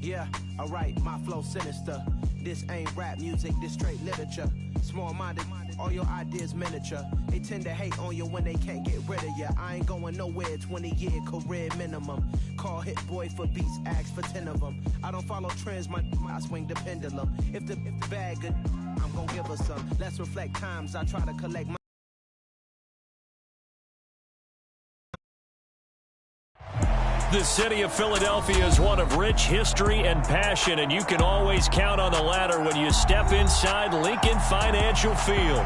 Yeah, alright, my flow sinister. This ain't rap music, this straight literature. Small-minded, all your ideas miniature. They tend to hate on you when they can't get rid of you. I ain't going nowhere, 20-year career minimum. Call Hit Boy for beats, ask for 10 of them. I don't follow trends, I swing the pendulum. If the bag good, I'm gonna give her some. Let's reflect times, I try to collect my... The city of Philadelphia is one of rich history and passion, and you can always count on the latter when you step inside Lincoln Financial Field.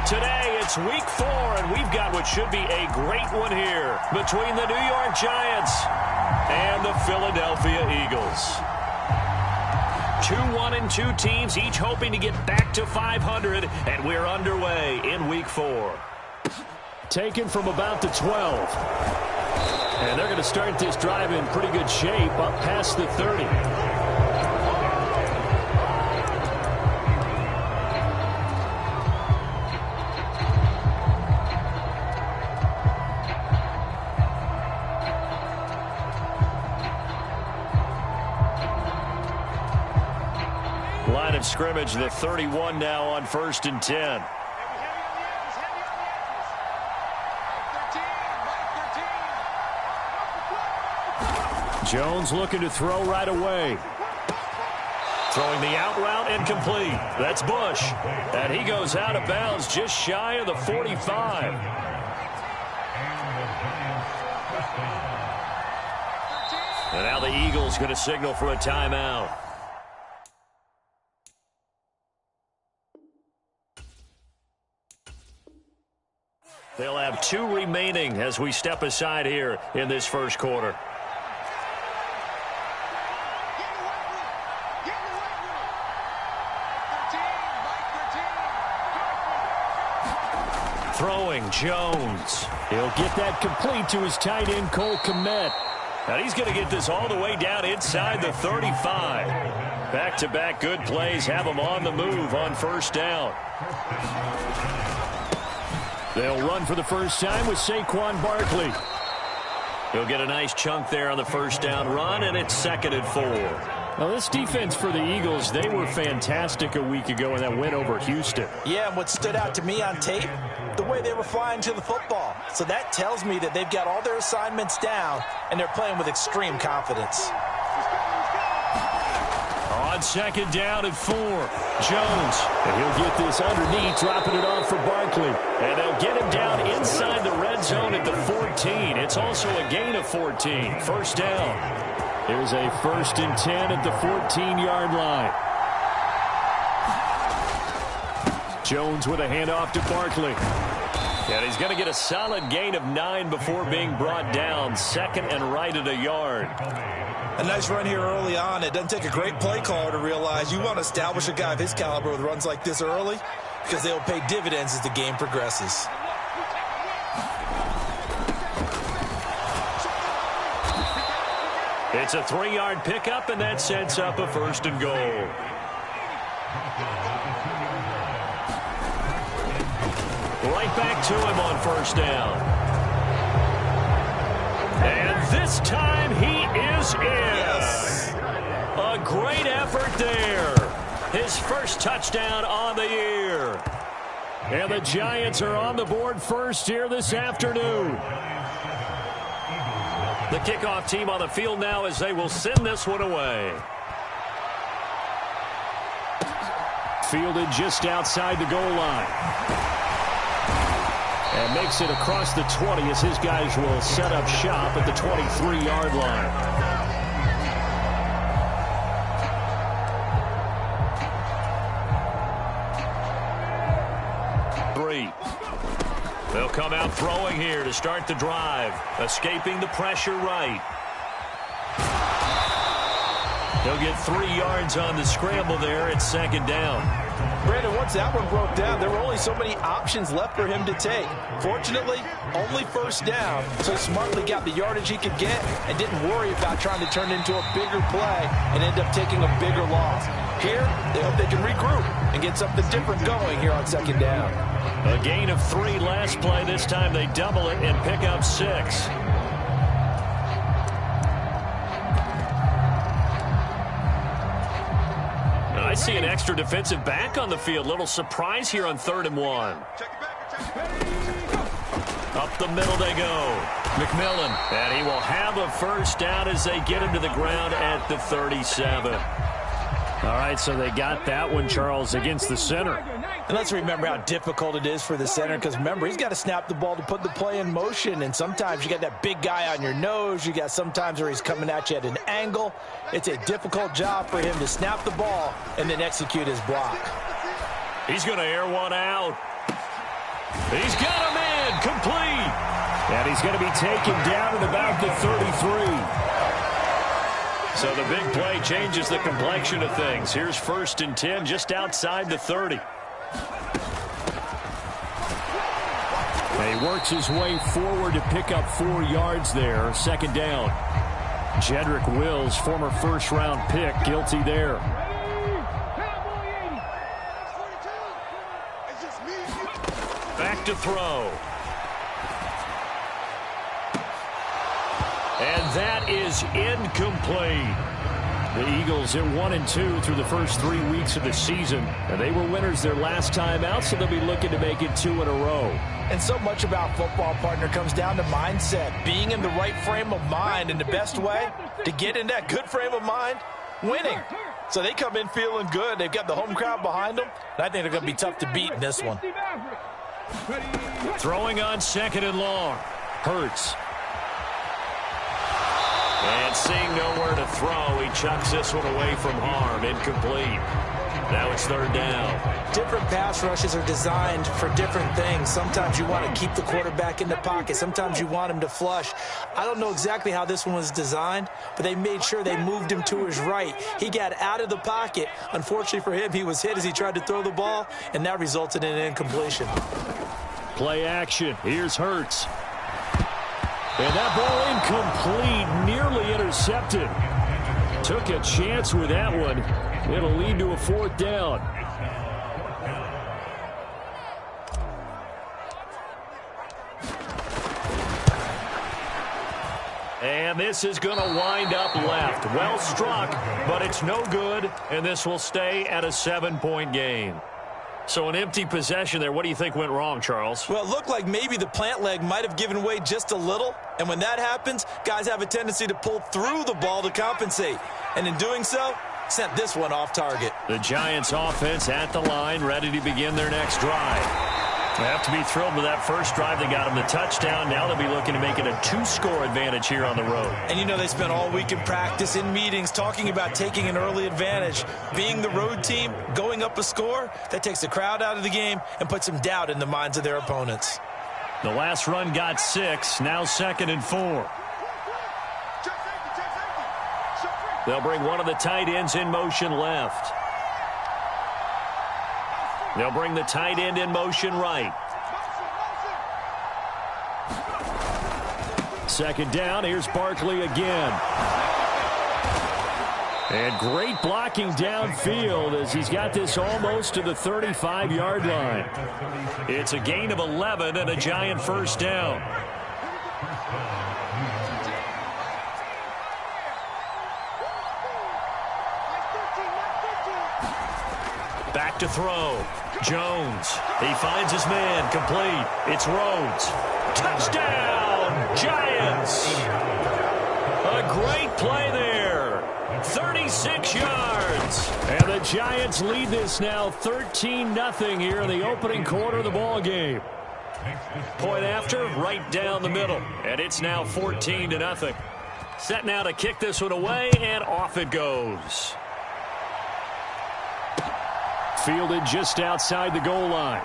Today, it's week 4, and we've got what should be a great one here between the New York Giants and the Philadelphia Eagles. 2-1-2 teams, each hoping to get back to 500, and we're underway in week 4. Taken from about the 12. And they're going to start this drive in pretty good shape up past the 30. Line of scrimmage, the 31 now on 1st and 10. Jones looking to throw right away. Throwing the out route incomplete. That's Bush. And he goes out of bounds just shy of the 45. And now the Eagles going to signal for a timeout. They'll have 2 remaining as we step aside here in this first quarter. Throwing, Jones. He'll get that complete to his tight end, Cole Kmet. And he's going to get this all the way down inside the 35. Back-to-back good plays have him on the move on 1st down. They'll run for the first time with Saquon Barkley. He'll get a nice chunk there on the 1st down run, and it's 2nd and 4. Now, this defense for the Eagles, they were fantastic a week ago in that win over Houston. Yeah, and what stood out to me on tape, the way they were flying to the football. So that tells me that they've got all their assignments down, and they're playing with extreme confidence. On 2nd down and 4, Jones. And he'll get this underneath, dropping it off for Barkley. And they'll get him down inside the red zone at the 14. It's also a gain of 14. 1st down. Here's a 1st and 10 at the 14-yard line. Jones with a handoff to Barkley. And he's going to get a solid gain of 9 before being brought down. 2nd and right at a yard. A nice run here early on. It doesn't take a great play caller to realize you want to establish a guy of his caliber with runs like this early because they'll pay dividends as the game progresses. It's a 3-yard pickup, and that sets up a 1st and goal. Right back to him on 1st down. And this time he is in. Yes. A great effort there. His first touchdown on the year. And the Giants are on the board first here this afternoon. The kickoff team on the field now as they will send this one away. Fielded just outside the goal line. And makes it across the 20 as his guys will set up shop at the 23-yard line. They'll come out throwing here to start the drive. Escaping the pressure right. He'll get 3 yards on the scramble there at 2nd down. Brandon, once that one broke down, there were only so many options left for him to take. Fortunately, only 1st down, so smartly got the yardage he could get and didn't worry about trying to turn it into a bigger play and end up taking a bigger loss. Here, they hope they can regroup and get something different going here on 2nd down. A gain of 3 last play. This time they double it and pick up 6. I see an extra defensive back on the field. Little surprise here on 3rd and 1. Up the middle they go. McMillan. And he will have a first down as they get him to the ground at the 37. All right, so they got that one, Charles, against the center. And let's remember how difficult it is for the center, because remember, he's got to snap the ball to put the play in motion, and sometimes you got that big guy on your nose. You got sometimes where he's coming at you at an angle. It's a difficult job for him to snap the ball and then execute his block. He's going to air one out. He's got him in, complete. And he's going to be taken down at about the 33. So the big play changes the complexion of things. Here's 1st and 10 just outside the 30. He works his way forward to pick up 4 yards there. 2nd down. Jedrick Wills, former first-round pick, guilty there. Back to throw. And that is incomplete. The Eagles at 1-2 through the first 3 weeks of the season. And they were winners their last time out, so they'll be looking to make it 2 in a row. And so much about football, partner, comes down to mindset. Being in the right frame of mind, and the best way to get in that good frame of mind, winning. So they come in feeling good. They've got the home crowd behind them, and I think they're going to be tough to beat in this one. Throwing on 2nd and long. Hurts. And seeing nowhere to throw, he chucks this one away from harm. Incomplete. Now it's 3rd down. Different pass rushes are designed for different things. Sometimes you want to keep the quarterback in the pocket. Sometimes you want him to flush. I don't know exactly how this one was designed, but they made sure they moved him to his right. He got out of the pocket. Unfortunately for him, he was hit as he tried to throw the ball, and that resulted in an incompletion. Play action. Here's Hurts. And that ball incomplete, nearly intercepted. Took a chance with that one. It'll lead to a 4th down. And this is going to wind up left. Well struck, but it's no good, and this will stay at a 7-point game. So an empty possession there. What do you think went wrong, Charles? Well, it looked like maybe the plant leg might have given way just a little. And when that happens, guys have a tendency to pull through the ball to compensate. And in doing so, sent this one off target. The Giants offense at the line, ready to begin their next drive. They have to be thrilled with that first drive. They got them the touchdown. Now they'll be looking to make it a 2-score advantage here on the road. And you know they spent all week in practice, in meetings, talking about taking an early advantage. Being the road team, going up a score, that takes the crowd out of the game and puts some doubt in the minds of their opponents. The last run got 6, now 2nd and 4. They'll bring one of the tight ends in motion left. They'll bring the tight end in motion right. 2nd down. Here's Barkley again. And great blocking downfield as he's got this almost to the 35-yard line. It's a gain of 11 and a Giant first down. Back to throw. Jones. He finds his man. Complete. It's Rhodes. Touchdown, Giants. A great play there. 36 yards. And the Giants lead this now 13-0 here in the opening quarter of the ball game. Point after, right down the middle. And it's now 14-0. Set now to kick this one away, and off it goes. Fielded just outside the goal line.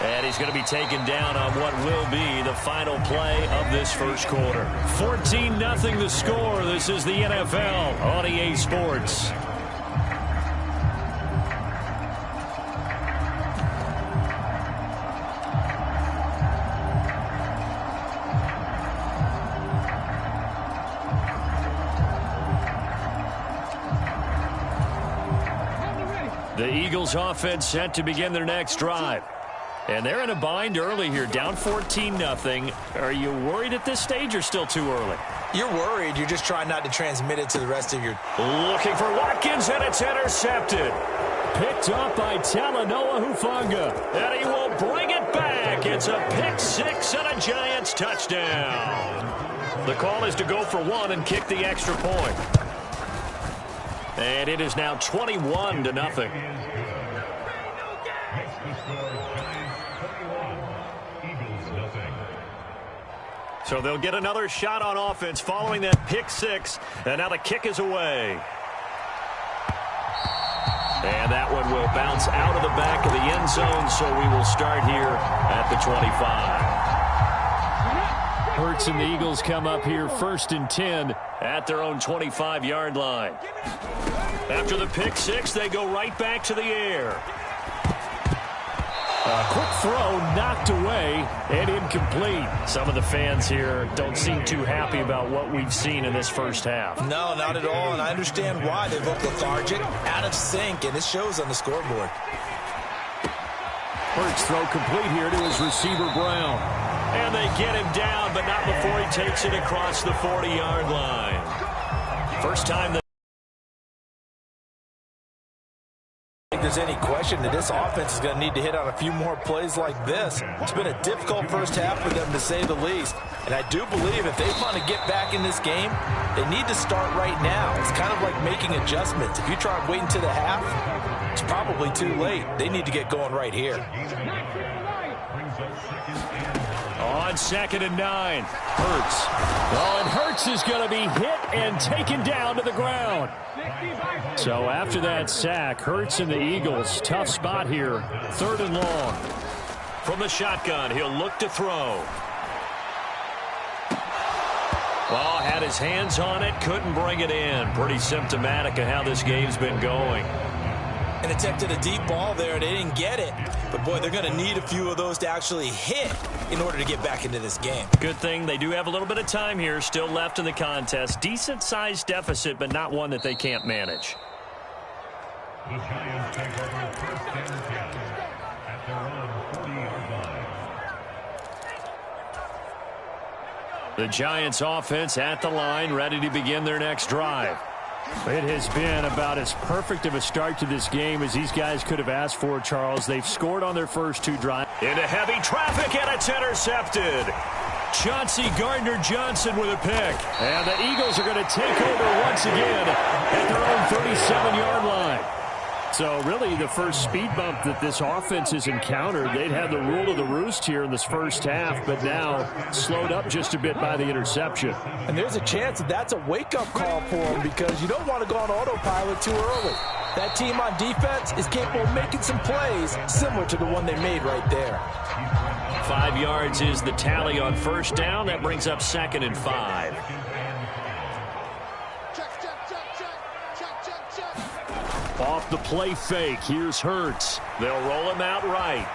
And he's going to be taken down on what will be the final play of this first quarter. 14-0 the score. This is the NFL on EA Sports. The Eagles offense set to begin their next drive. And they're in a bind early here, down 14-0. Are you worried at this stage or still too early? You're worried. You're just trying not to transmit it to the rest of your... Looking for Watkins, and it's intercepted. Picked up by Talanoa Hufanga. And he will bring it back. It's a pick six and a Giants touchdown. The call is to go for one and kick the extra point. And it is now 21-0. So they'll get another shot on offense following that pick six. And now the kick is away. And that one will bounce out of the back of the end zone, so we will start here at the 25. Hurts and the Eagles come up here 1st and 10 at their own 25-yard line. After the pick six, they go right back to the air. A quick throw knocked away and incomplete. Some of the fans here don't seem too happy about what we've seen in this first half. No, not at all, and I understand why. They look lethargic, out of sync, and it shows on the scoreboard. Hurts throw complete here to his receiver, Brown. And they get him down, but not before he takes it across the 40-yard line. First time that there's any question that this offense is going to need to hit on a few more plays like this. It's been a difficult first half for them, to say the least. And I do believe if they want to get back in this game, they need to start right now. It's kind of like making adjustments. If you try waiting to the half, it's probably too late. They need to get going right here. On 2nd and 9, Hurts. Oh, and Hurts is going to be hit and taken down to the ground. So after that sack, Hurts and the Eagles, tough spot here, 3rd and long. From the shotgun, he'll look to throw. Well, had his hands on it, couldn't bring it in. Pretty symptomatic of how this game's been going. And attempted a deep ball there. They didn't get it. But, boy, they're going to need a few of those to actually hit in order to get back into this game. Good thing they do have a little bit of time here still left in the contest. Decent-sized deficit, but not one that they can't manage. The Giants take over 1st and 10 at their own 40-yard line. The Giants offense at the line, ready to begin their next drive. It has been about as perfect of a start to this game as these guys could have asked for, Charles. They've scored on their first 2 drives. Into heavy traffic, and it's intercepted. Chauncey Gardner-Johnson with a pick. And the Eagles are going to take over once again at their own 37-yard line. So really the first speed bump that this offense has encountered. They'd had the rule of the roost here in this first half, but now slowed up just a bit by the interception. And there's a chance that that's a wake-up call for them, because you don't want to go on autopilot too early. That team on defense is capable of making some plays similar to the one they made right there. 5 yards is the tally on first down. That brings up 2nd and 5. Off the play fake, here's Hurts. They'll roll him out right.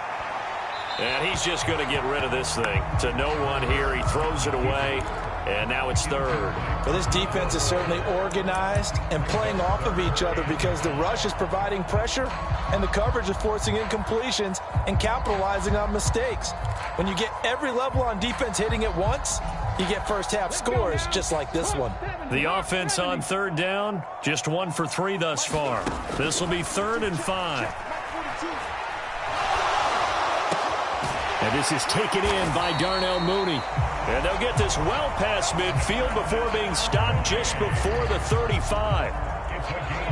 And he's just going to get rid of this thing. To no one here, he throws it away, and now it's 3rd. Well, this defense is certainly organized and playing off of each other, because the rush is providing pressure and the coverage is forcing incompletions and capitalizing on mistakes. When you get every level on defense hitting at once, you get first half scores just like this one. The offense on 3rd down, just 1 for 3 thus far. This will be 3rd and 5. And this is taken in by Darnell Mooney. And they'll get this well past midfield before being stopped just before the 35.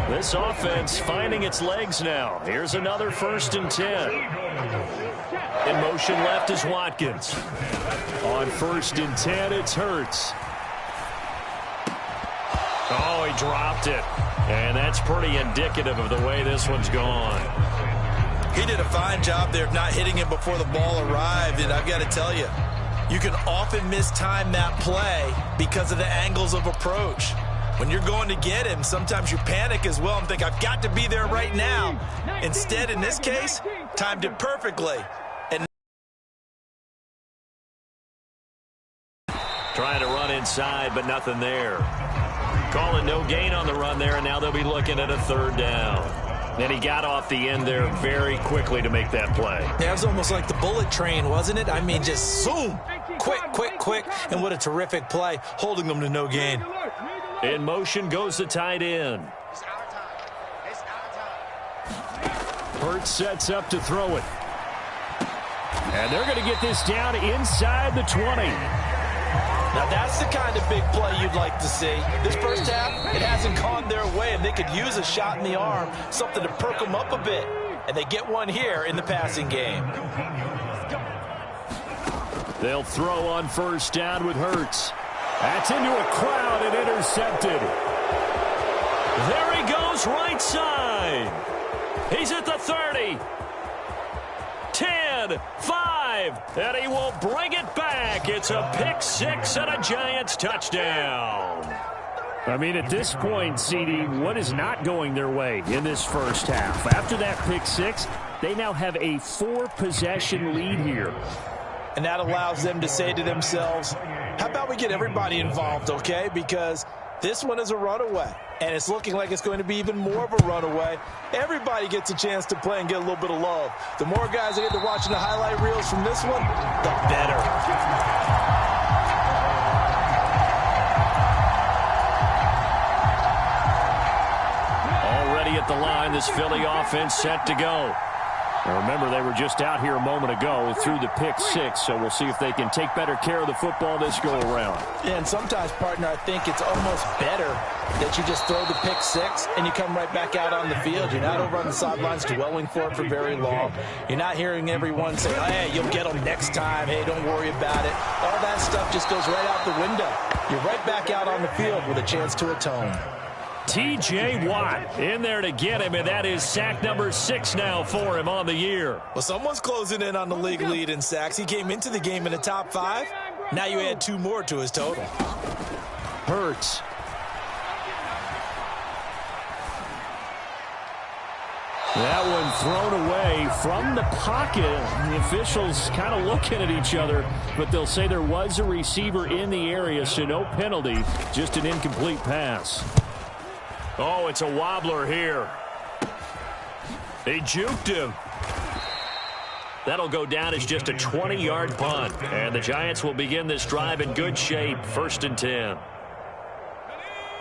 This offense finding its legs now. Here's another 1st and 10. In motion left is Watkins. On 1st and 10, it's Hurts. Oh, he dropped it. And that's pretty indicative of the way this one's gone. He did a fine job there of not hitting him before the ball arrived, and I've got to tell you, you can often mistime that play because of the angles of approach. When you're going to get him, sometimes you panic as well and think, I've got to be there right now. Instead, in this case, timed it perfectly. And trying to run inside, but nothing there. Calling no gain on the run there, and now they'll be looking at a 3rd down. And he got off the end there very quickly to make that play. Yeah, it was almost like the bullet train, wasn't it? I mean, just zoom. Quick, and what a terrific play, holding them to no gain. In motion goes the tight end. Hurts sets up to throw it. And they're going to get this down inside the 20. Now that's the kind of big play you'd like to see. This first half, it hasn't gone their way, and they could use a shot in the arm, something to perk them up a bit. And they get one here in the passing game. They'll throw on first down with Hurts. That's into a crowd and intercepted. There he goes, right side. He's at the 30. 10, 5, and he will bring it back. It's a pick six and a Giants touchdown. I mean, at this point, CD, what is not going their way in this first half? After that pick six, they now have a 4-possession lead here. And that allows them to say to themselves, how about we get everybody involved, okay? Because this one is a runaway, and it's looking like it's going to be even more of a runaway. Everybody gets a chance to play and get a little bit of love. The more guys that get to watching the highlight reels from this one, the better. Already at the line, this Philly offense set to go. Now remember, they were just out here a moment ago through the pick six, so we'll see if they can take better care of the football this go-around. Yeah, and sometimes, partner, I think it's almost better that you just throw the pick six and you come right back out on the field. You're not over on the sidelines dwelling for it for very long. You're not hearing everyone say, oh, hey, you'll get them next time. Hey, don't worry about it. All that stuff just goes right out the window. You're right back out on the field with a chance to atone. T.J. Watt in there to get him, and that is sack number 6 now for him on the year. Well, someone's closing in on the league lead in sacks. He came into the game in the top 5. Now you add 2 more to his total. Hurts. That one thrown away from the pocket. The officials kind of looking at each other, but they'll say there was a receiver in the area, so no penalty, just an incomplete pass. Oh, it's a wobbler here. They juked him. That'll go down as just a 20-yard punt. And the Giants will begin this drive in good shape, 1st and 10.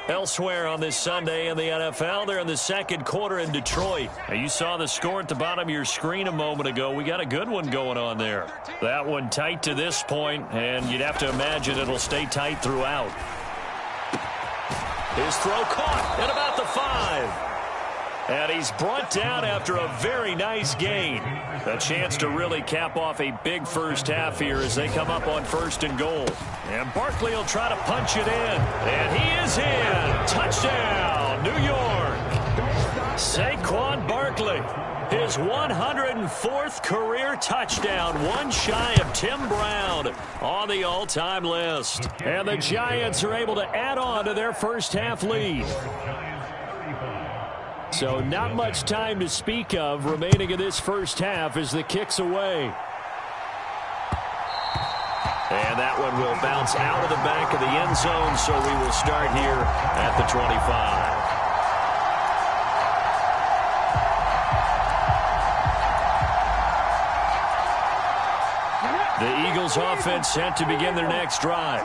Elsewhere on this Sunday in the NFL, they're in the second quarter in Detroit. Now, you saw the score at the bottom of your screen a moment ago. We got a good one going on there. That one tight to this point, and you'd have to imagine it'll stay tight throughout. His throw caught at about the 5. And he's brought down after a very nice gain. A chance to really cap off a big first half here as they come up on 1st and goal. And Barkley will try to punch it in. And he is in. Touchdown, New York. Saquon Barkley. His 104th career touchdown, one shy of Tim Brown on the all-time list. And the Giants are able to add on to their first half lead. So not much time to speak of remaining in this first half as the kick's away. And that one will bounce out of the back of the end zone, so we will start here at the 25. The Eagles offense set to begin their next drive.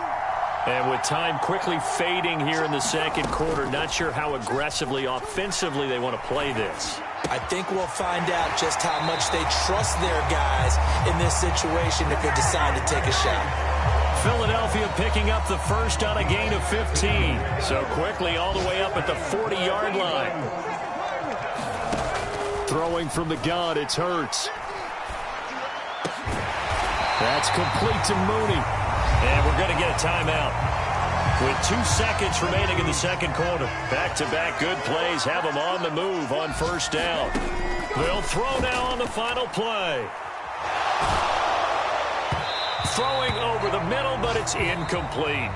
And with time quickly fading here in the second quarter, not sure how aggressively, offensively they want to play this. I think we'll find out just how much they trust their guys in this situation if they decide to take a shot. Philadelphia picking up the first on a gain of 15. So quickly all the way up at the 40-yard line. Throwing from the gun, it's Hurts. That's complete to Mooney. And we're going to get a timeout. With 2 seconds remaining in the second quarter. Back-to-back good plays have them on the move on first down. They'll throw now on the final play. Throwing over the middle, but it's incomplete.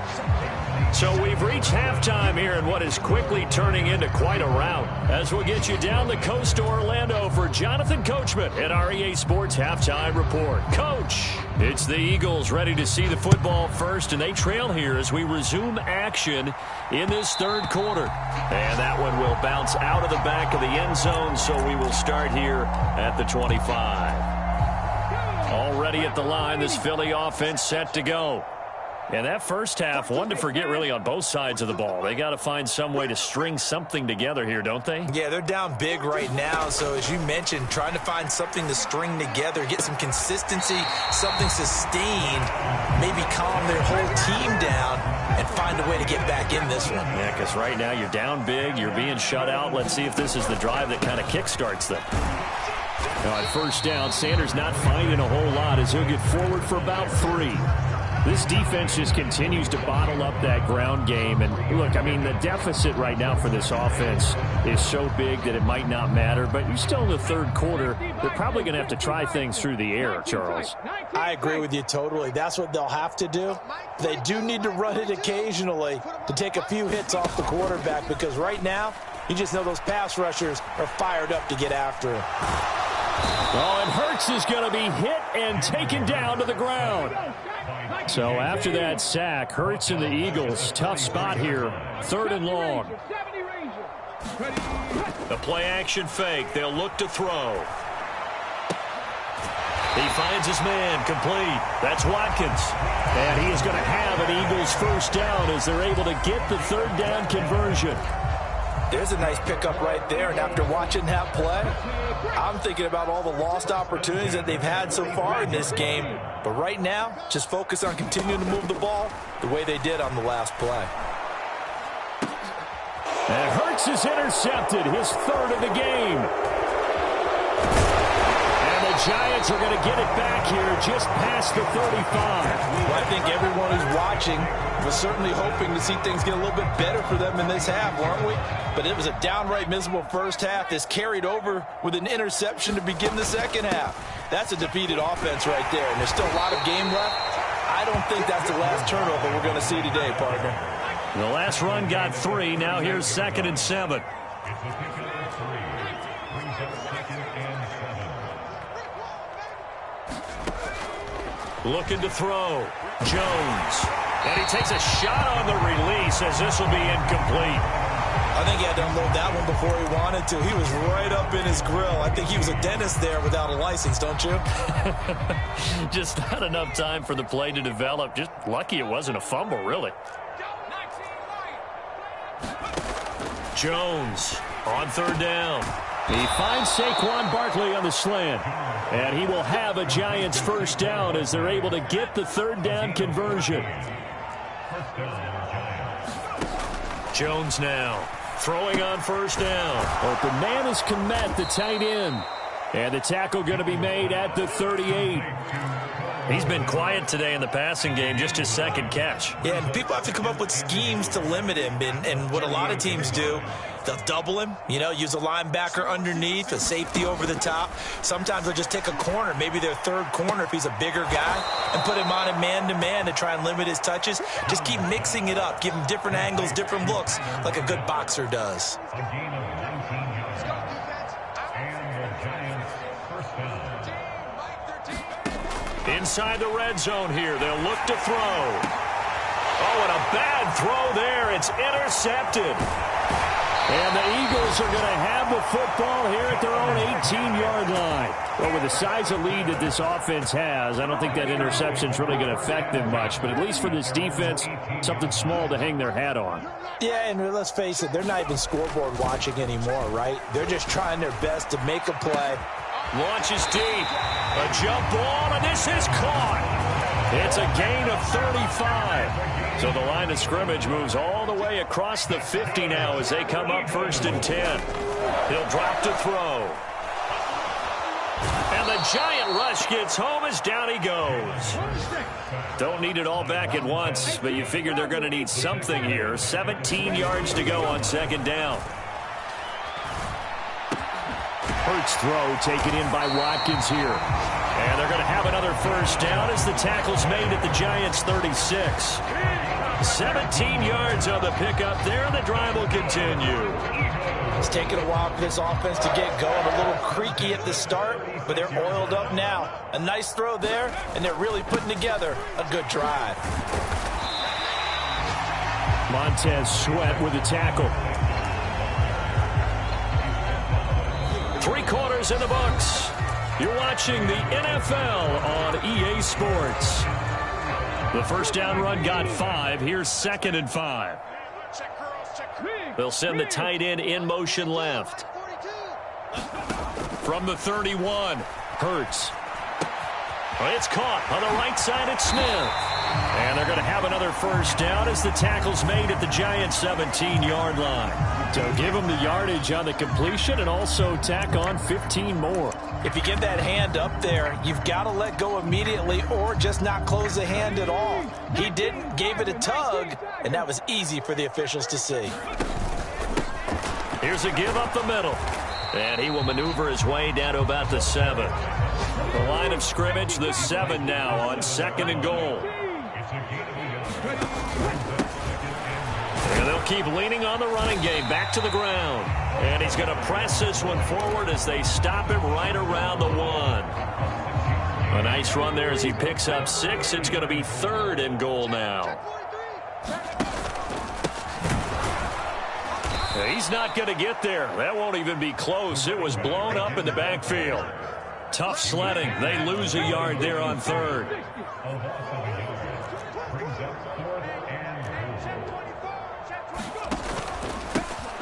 So we've reached halftime here in what is quickly turning into quite a rout. As we'll get you down the coast to Orlando for Jonathan Coachman at our EA Sports Halftime Report. Coach, it's the Eagles ready to see the football first, and they trail here as we resume action in this third quarter. And that one will bounce out of the back of the end zone, so we will start here at the 25. Already ready at the line. This Philly offense set to go. And that first half, one to forget really on both sides of the ball. They got to find some way to string something together here, don't they? Yeah, they're down big right now. So as you mentioned, trying to find something to string together, get some consistency, something sustained, maybe calm their whole team down and find a way to get back in this one. Yeah, because right now you're down big, you're being shut out. Let's see if this is the drive that kind of kickstarts them. Now, on first down, Sanders not finding a whole lot as he'll get forward for about 3. This defense just continues to bottle up that ground game. And, look, I mean, the deficit right now for this offense is so big that it might not matter. But you're still in the third quarter. They're probably going to have to try things through the air, Charles. I agree with you totally. That's what they'll have to do. They do need to run it occasionally to take a few hits off the quarterback because right now, you just know those pass rushers are fired up to get after him. Oh, and Hurts is going to be hit and taken down to the ground. So after that sack, Hurts and the Eagles, tough spot here, 3rd and long. The play action fake, they'll look to throw. He finds his man, complete. That's Watkins. And he is going to have an Eagles first down as they're able to get the 3rd down conversion. There's a nice pickup right there, and after watching that play, I'm thinking about all the lost opportunities that they've had so far in this game. But right now, just focus on continuing to move the ball the way they did on the last play. And Hurts is intercepted, his 3rd of the game. And the Giants are going to get it back here just past the 35. Well, I think everyone who's watching was certainly hoping to see things get a little bit better for them in this half, weren't we? But it was a downright miserable first half. This carried over with an interception to begin the second half. That's a defeated offense right there, and there's still a lot of game left. I don't think that's the last turnover we're going to see today, partner. The last run got 3. Now here's 2nd and 7. Looking to throw. Jones. And he takes a shot on the release as this will be incomplete. I think he had to unload that one before he wanted to. He was right up in his grill. I think he was a dentist there without a license, don't you? Just not enough time for the play to develop. Just lucky it wasn't a fumble, really. Jones on 3rd down. He finds Saquon Barkley on the slant. And he will have a Giants first down as they're able to get the 3rd down conversion. Jones now throwing on first down. Open man is Kmet, the tight end. And the tackle going to be made at the 38. He's been quiet today in the passing game, just his 2nd catch. Yeah, and people have to come up with schemes to limit him. And what a lot of teams do, they'll double him, use a linebacker underneath, a safety over the top. Sometimes they'll just take a corner, maybe their 3rd corner if he's a bigger guy, and put him on a man-to-man to try and limit his touches. Just keep mixing it up, give him different angles, different looks, like a good boxer does. Inside the red zone here, they'll look to throw. Oh, and a bad throw there. It's intercepted. And the Eagles are going to have the football here at their own 18-yard line. Well, with the size of lead that this offense has, I don't think that interception is really going to affect them much. But at least for this defense, something small to hang their hat on. Yeah, and let's face it, they're not even scoreboard watching anymore, right? They're just trying their best to make a play. Launches deep. A jump ball, and this is caught. It's a gain of 35. So the line of scrimmage moves all the way across the 50 now as they come up 1st and 10. He'll drop to throw. And the giant rush gets home as down he goes. Don't need it all back at once, but you figure they're going to need something here. 17 yards to go on 2nd down. Hurts throw taken in by Watkins here. And they're going to have another first down as the tackle's made at the Giants' 36. 17 yards on the pickup there, and the drive will continue. It's taken a while for this offense to get going. A little creaky at the start, but they're oiled up now. A nice throw there, and they're really putting together a good drive. Montez Sweat with the tackle. 3 quarters in the books. You're watching the NFL on EA Sports. The first down run got 5. Here's 2nd and 5. They'll send the tight end in motion left. From the 31, Hurts. It's caught on the right side at Smith. And they're going to have another first down as the tackle's made at the Giants' 17-yard line. So give them the yardage on the completion and also tack on 15 more. If you get that hand up there, you've got to let go immediately or just not close the hand at all. He didn't, gave it a tug, and that was easy for the officials to see. Here's a give up the middle. And he will maneuver his way down to about the 7. The line of scrimmage, the 7 now on 2nd and goal. And they'll keep leaning on the running game back to the ground. And he's going to press this one forward as they stop him right around the 1. A nice run there as he picks up 6. It's going to be 3rd and goal now. He's not going to get there. That won't even be close. It was blown up in the backfield. Tough sledding. They lose a yard there on 3rd.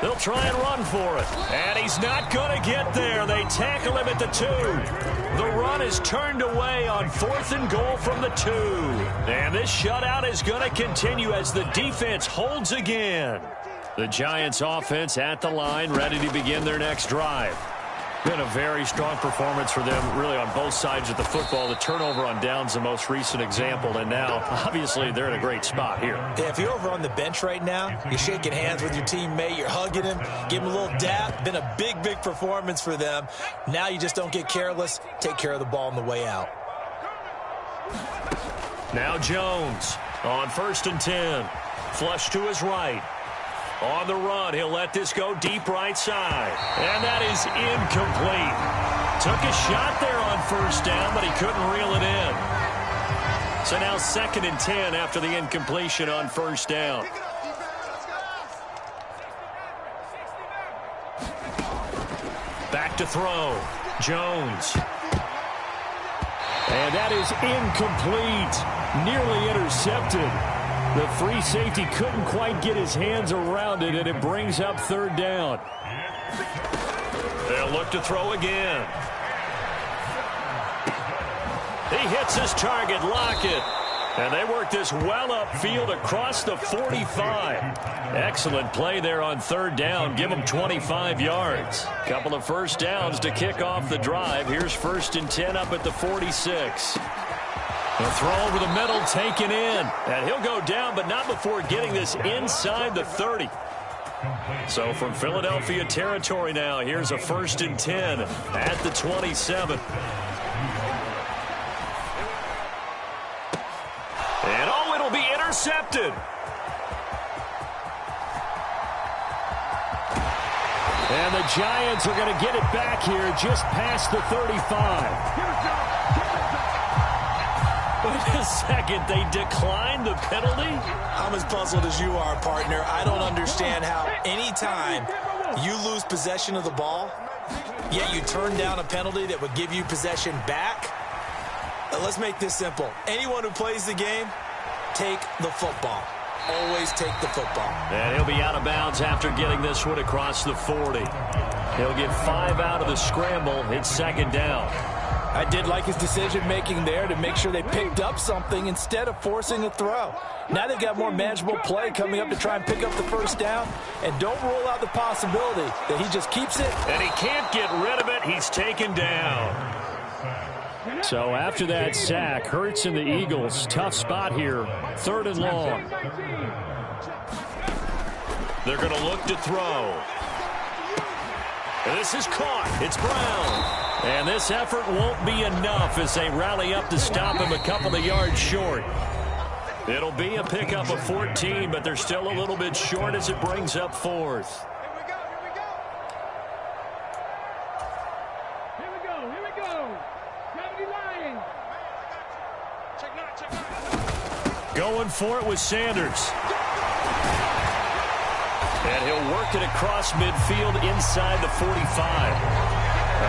They'll try and run for it. And he's not going to get there. They tackle him at the 2. The run is turned away on 4th and goal from the 2. And this shutout is going to continue as the defense holds again. The Giants offense at the line, ready to begin their next drive. Been a very strong performance for them, really, on both sides of the football. The turnover on downs, the most recent example, and now, obviously, they're in a great spot here. Yeah, if you're over on the bench right now, you're shaking hands with your teammate, you're hugging him, give him a little dap. Been a big, big performance for them. Now you just don't get careless. Take care of the ball on the way out. Now Jones on 1st and 10. Flush to his right. On the run, he'll let this go deep right side. And that is incomplete. Took a shot there on 1st down, but he couldn't reel it in. So now 2nd and 10 after the incompletion on 1st down. Back to throw. Jones. And that is incomplete. Nearly intercepted. The free safety couldn't quite get his hands around it, and it brings up 3rd down. They'll look to throw again. He hits his target, Lockett. And they work this well upfield across the 45. Excellent play there on 3rd down. Give them 25 yards. Couple of first downs to kick off the drive. Here's 1st and 10 up at the 46. The throw over the middle, taken in. And he'll go down, but not before getting this inside the 30. So from Philadelphia territory now, here's a 1st and 10 at the 27. And oh, it'll be intercepted. And the Giants are going to get it back here just past the 35. Wait a second, they declined the penalty? I'm as puzzled as you are, partner. I don't understand how any time you lose possession of the ball, yet you turn down a penalty that would give you possession back. Let's make this simple. Anyone who plays the game, take the football. Always take the football. And he'll be out of bounds after getting this one across the 40. He'll get 5 out of the scramble. It's 2nd down. I did like his decision-making there to make sure they picked up something instead of forcing a throw. Now they've got more manageable play coming up to try and pick up the 1st down. And don't rule out the possibility that he just keeps it. And he can't get rid of it. He's taken down. So after that sack, Hurts and the Eagles, tough spot here. 3rd and long. They're going to look to throw. This is caught. It's Brown. And this effort won't be enough as they rally up to stop him a couple of yards short. It'll be a pickup of 14, but they're still a little bit short as it brings up 4th. Here we go. Going for it with Sanders. And he'll work it across midfield inside the 45.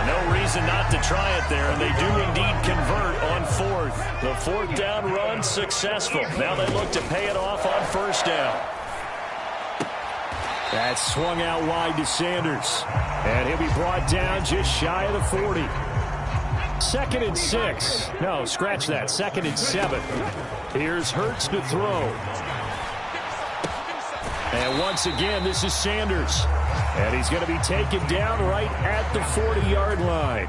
No reason not to try it there, and they do indeed convert on fourth. The fourth down run successful. Now they look to pay it off on first down. That's swung out wide to Sanders. And he'll be brought down just shy of the 40. 2nd and 6. No, scratch that. 2nd and 7. Here's Hurts to throw. And once again, this is Sanders. And he's going to be taken down right at the 40-yard line.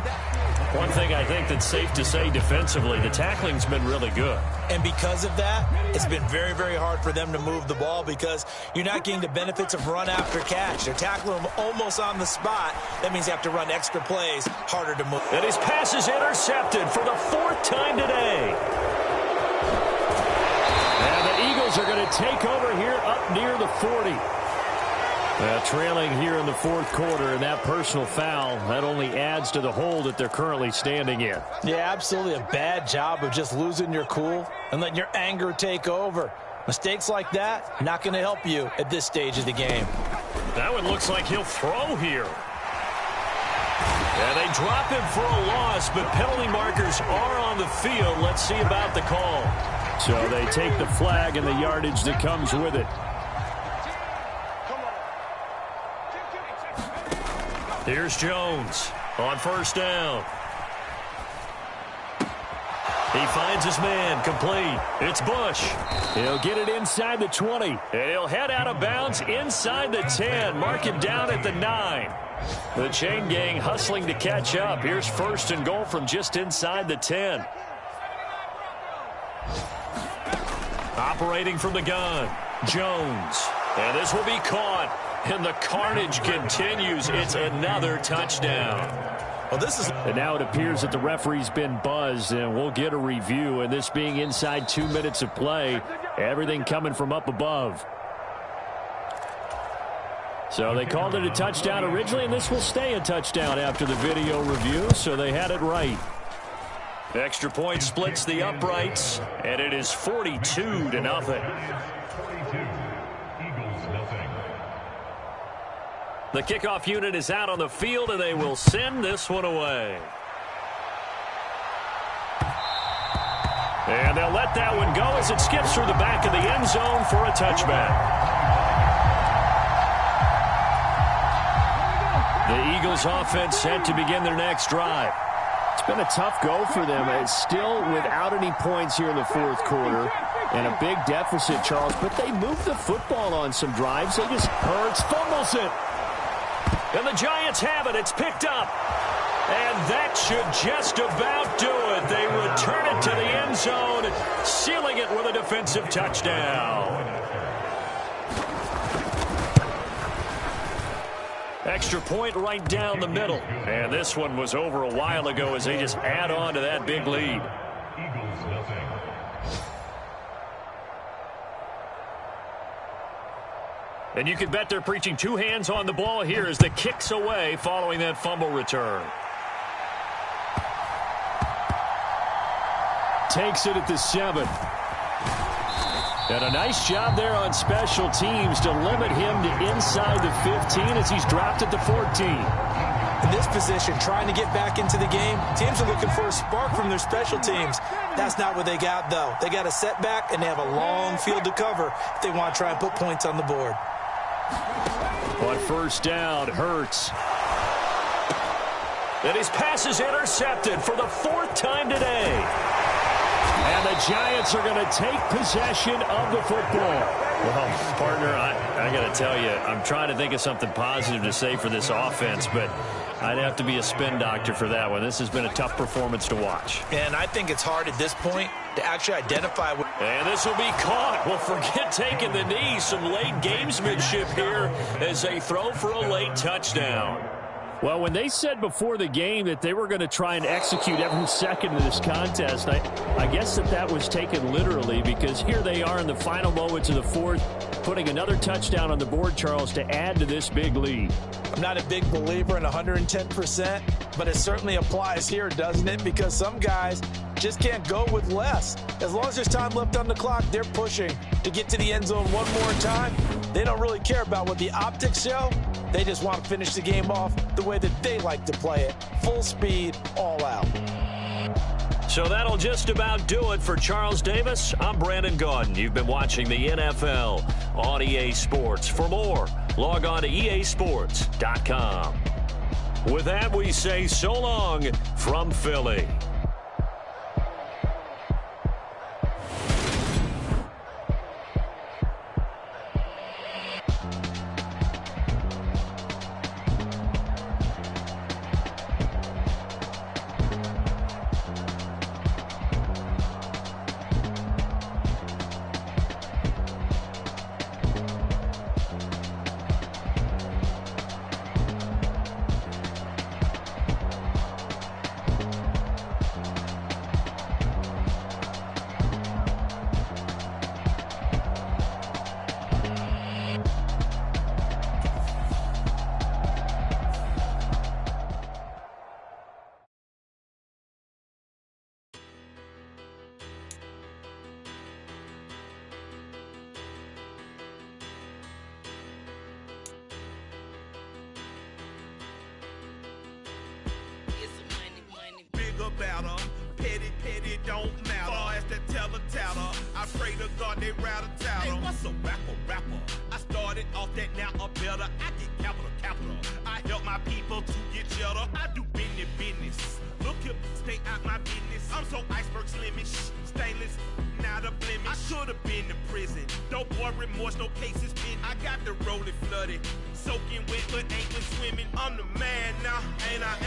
One thing I think that's safe to say defensively, the tackling's been really good. And because of that, it's been very, very hard for them to move the ball because you're not getting the benefits of run after catch. They're tackling them almost on the spot. That means you have to run extra plays, harder to move. And his pass is intercepted for the 4th time today. And the Eagles are going to take over here up near the 40. Trailing here in the 4th quarter, and that personal foul, that only adds to the hole that they're currently standing in. Yeah, absolutely a bad job of just losing your cool and letting your anger take over. Mistakes like that, not going to help you at this stage of the game. That one looks like he'll throw here. And they drop him for a loss, but penalty markers are on the field. Let's see about the call. So they take the flag and the yardage that comes with it. Here's Jones on first down. He finds his man, complete. It's Bush. He'll get it inside the 20. And he'll head out of bounds inside the 10. Mark him down at the 9. The chain gang hustling to catch up. Here's 1st and goal from just inside the 10. Operating from the gun, Jones. And this will be caught. And the carnage continues. It's another touchdown. Well, and now it appears that the referee's been buzzed, and we'll get a review. And this being inside 2 minutes of play, everything coming from up above. So they called it a touchdown originally, and this will stay a touchdown after the video review, so they had it right. Extra point splits the uprights, and it is 42-0. The kickoff unit is out on the field, and they will send this one away. And they'll let that one go as it skips through the back of the end zone for a touchback. The Eagles offense set to begin their next drive. It's been a tough go for them. It's still without any points here in the 4th quarter. And a big deficit, Charles. But they moved the football on some drives. They just Hurts fumbles it. And the Giants have it. It's picked up. And that should just about do it. They return it to the end zone, sealing it with a defensive touchdown. Extra point right down the middle. And this one was over a while ago as they just add on to that big lead. Eagles nothing. And you can bet they're preaching 2 hands on the ball here as the kick's away following that fumble return. Takes it at the 7. And a nice job there on special teams to limit him to inside the 15 as he's dropped at the 14. In this position, trying to get back into the game, teams are looking for a spark from their special teams. That's not what they got, though. They got a setback, and they have a long field to cover if they want to try and put points on the board. On first down, Hurts. And his pass is intercepted for the 4th time today. And the Giants are going to take possession of the football. Well, partner, I got to tell you, I'm trying to think of something positive to say for this offense, but I'd have to be a spin doctor for that one. This has been a tough performance to watch. And I think it's hard at this point to actually identify. And this will be caught. Well, forget taking the knee. Some late gamesmanship here as they throw for a late touchdown. Well, when they said before the game that they were going to try and execute every second of this contest, I guess that was taken literally, because here they are in the final moments of the 4th, putting another touchdown on the board, Charles, to add to this big lead. I'm not a big believer in 110%, but it certainly applies here, doesn't it? Because some guys just can't go with less. As long as there's time left on the clock, they're pushing to get to the end zone one more time. They don't really care about what the optics show. They just want to finish the game off the way that they like to play it. Full speed, all out. So that'll just about do it for Charles Davis. I'm Brandon Gaudin. You've been watching the NFL on EA Sports. For more, log on to easports.com. With that, we say so long from Philly. Better. Petty don't matter. Far as that teller, I pray to God they rattle tattle. Hey, what's a rapper? I started off that, now a better. I get capital. I help my people to get cheddar. I do business. Look here, stay out my business. I'm so iceberg slimish, stainless, not a blemish. I should've been in prison. No boy remorse, no cases pinned. I got the rolling flooded, soaking wet, but ain't been swimming. I'm the man now, ain't I?